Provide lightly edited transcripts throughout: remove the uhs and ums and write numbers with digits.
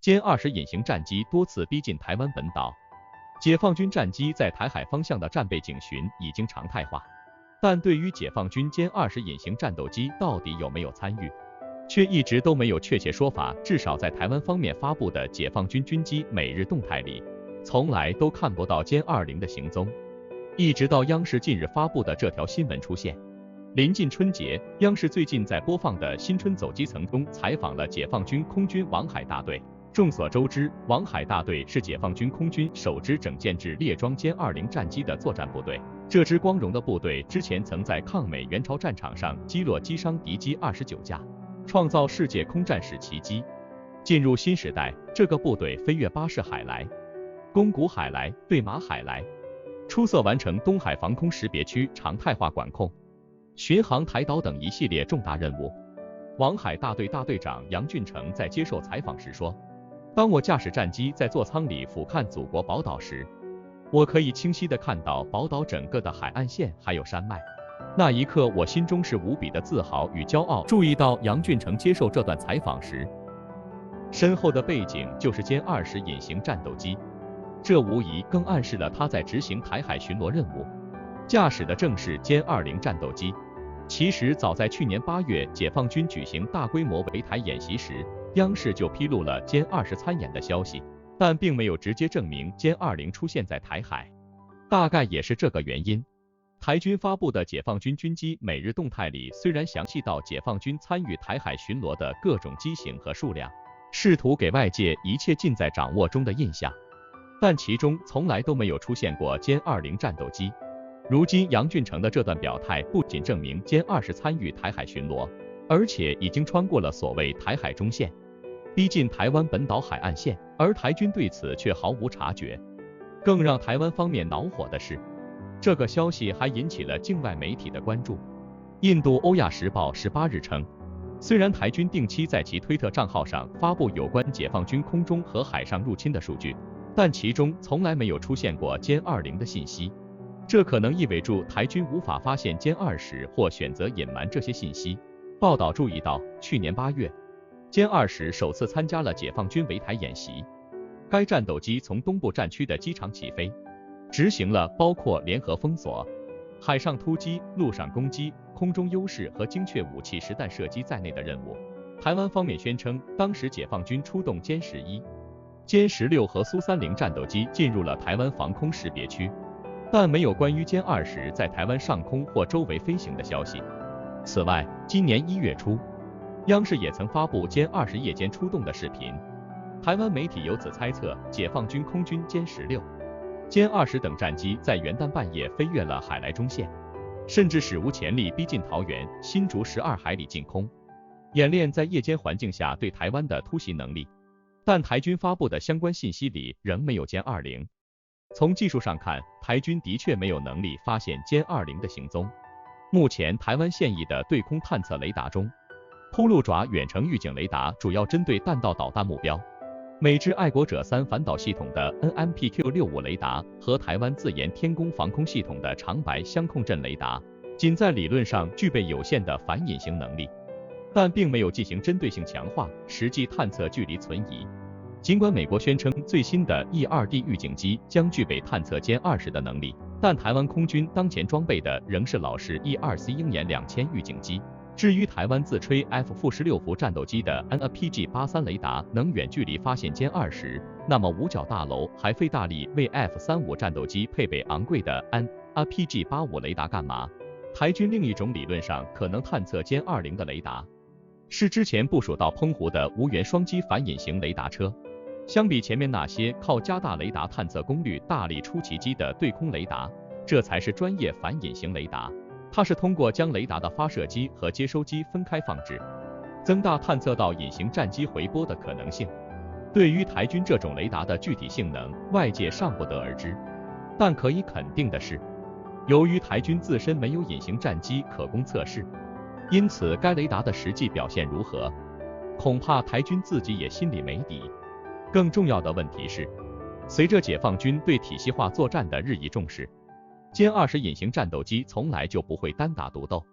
歼20隐形战机多次逼近台湾本岛，解放军战机在台海方向的战备警巡已经常态化，但对于解放军歼20隐形战斗机到底有没有参与，却一直都没有确切说法。至少在台湾方面发布的解放军军机每日动态里，从来都看不到歼20的行踪。一直到央视近日发布的这条新闻出现。临近春节，央视最近在播放的新春走基层中采访了解放军空军王海大队。众所周知，王海大队是解放军空军首支整建制列装歼20战机的作战部队。这支光荣的部队之前曾在抗美援朝战场上击落击伤敌机29架，创造世界空战史奇迹。进入新时代，这个部队飞越巴士海来、宫古海来、对马海来，出色完成东海防空识别区常态化管控、巡航台岛等一系列重大任务。王海大队大队长杨俊成在接受采访时说，当我驾驶战机在座舱里俯瞰祖国宝岛时，我可以清晰地看到宝岛整个的海岸线还有山脉，那一刻我心中是无比的自豪与骄傲。注意到杨俊成接受这段采访时，身后的背景就是歼20隐形战斗机，这无疑更暗示了他在执行台海巡逻任务，驾驶的正是歼20战斗机。其实早在去年8月，解放军举行大规模围台演习时，央视就披露了歼20参演的消息，但并没有直接证明歼20出现在台海。大概也是这个原因，台军发布的解放军军机每日动态里虽然详细到解放军参与台海巡逻的各种机型和数量，试图给外界一切尽在掌握中的印象，但其中从来都没有出现过歼20战斗机。如今杨俊成的这段表态不仅证明歼20参与台海巡逻，而且已经穿过了所谓台海中线，逼近台湾本岛海岸线，而台军对此却毫无察觉。更让台湾方面恼火的是，这个消息还引起了境外媒体的关注。印度欧亚时报18日称，虽然台军定期在其推特账号上发布有关解放军空中和海上入侵的数据，但其中从来没有出现过歼20的信息。这可能意味着台军无法发现歼20或选择隐瞒这些信息。报道注意到，去年8月，歼20首次参加了解放军围台演习。该战斗机从东部战区的机场起飞，执行了包括联合封锁、海上突击、陆上攻击、空中优势和精确武器实弹射击在内的任务。台湾方面宣称，当时解放军出动歼11、歼16和苏30战斗机进入了台湾防空识别区，但没有关于歼20在台湾上空或周围飞行的消息。此外，今年1月初，央视也曾发布歼20夜间出动的视频，台湾媒体由此猜测，解放军空军歼16、歼20等战机在元旦半夜飞越了海来中线，甚至史无前例逼近桃园、新竹12海里进空，演练在夜间环境下对台湾的突袭能力。但台军发布的相关信息里仍没有歼20。从技术上看，台军的确没有能力发现歼20的行踪。目前台湾现役的对空探测雷达中，铺路爪远程预警雷达主要针对弹道导弹目标，美制爱国者3反导系统的 NMPQ65 雷达和台湾自研天宫防空系统的长白相控阵雷达，仅在理论上具备有限的反隐形能力，但并没有进行针对性强化，实际探测距离存疑。尽管美国宣称最新的 E-2D 预警机将具备探测歼20的能力，但台湾空军当前装备的仍是老式 E-2C 鹰眼2000预警机。至于台湾自吹 F-16伏战斗机的 NAPG-83 雷达能远距离发现歼20，那么五角大楼还费大力为 F-35战斗机配备昂贵的 NAPG-85 雷达干嘛？台军另一种理论上可能探测歼20的雷达，是之前部署到澎湖的无源双击反隐形雷达车。相比前面那些靠加大雷达探测功率大力出奇迹的对空雷达，这才是专业反隐形雷达。它是通过将雷达的发射机和接收机分开放置，增大探测到隐形战机回波的可能性。对于台军这种雷达的具体性能，外界尚不得而知，但可以肯定的是，由于台军自身没有隐形战机可供测试，因此该雷达的实际表现如何，恐怕台军自己也心里没底。更重要的问题是，随着解放军对体系化作战的日益重视，歼20隐形战斗机从来就不会单打独斗。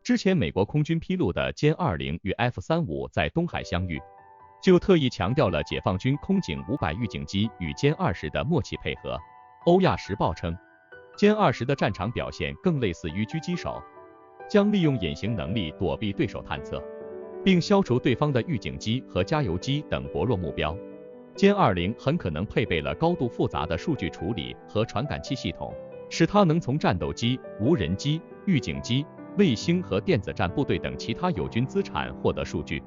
之前美国空军披露的歼20与 F-35在东海相遇，就特意强调了解放军空警500预警机与歼20的默契配合。欧亚时报称，歼20的战场表现更类似于狙击手，将利用隐形能力躲避对手探测，并消除对方的预警机和加油机等薄弱目标。歼20很可能配备了高度复杂的数据处理和传感器系统，使它能从战斗机、无人机、预警机、卫星和电子战部队等其他友军资产获得数据。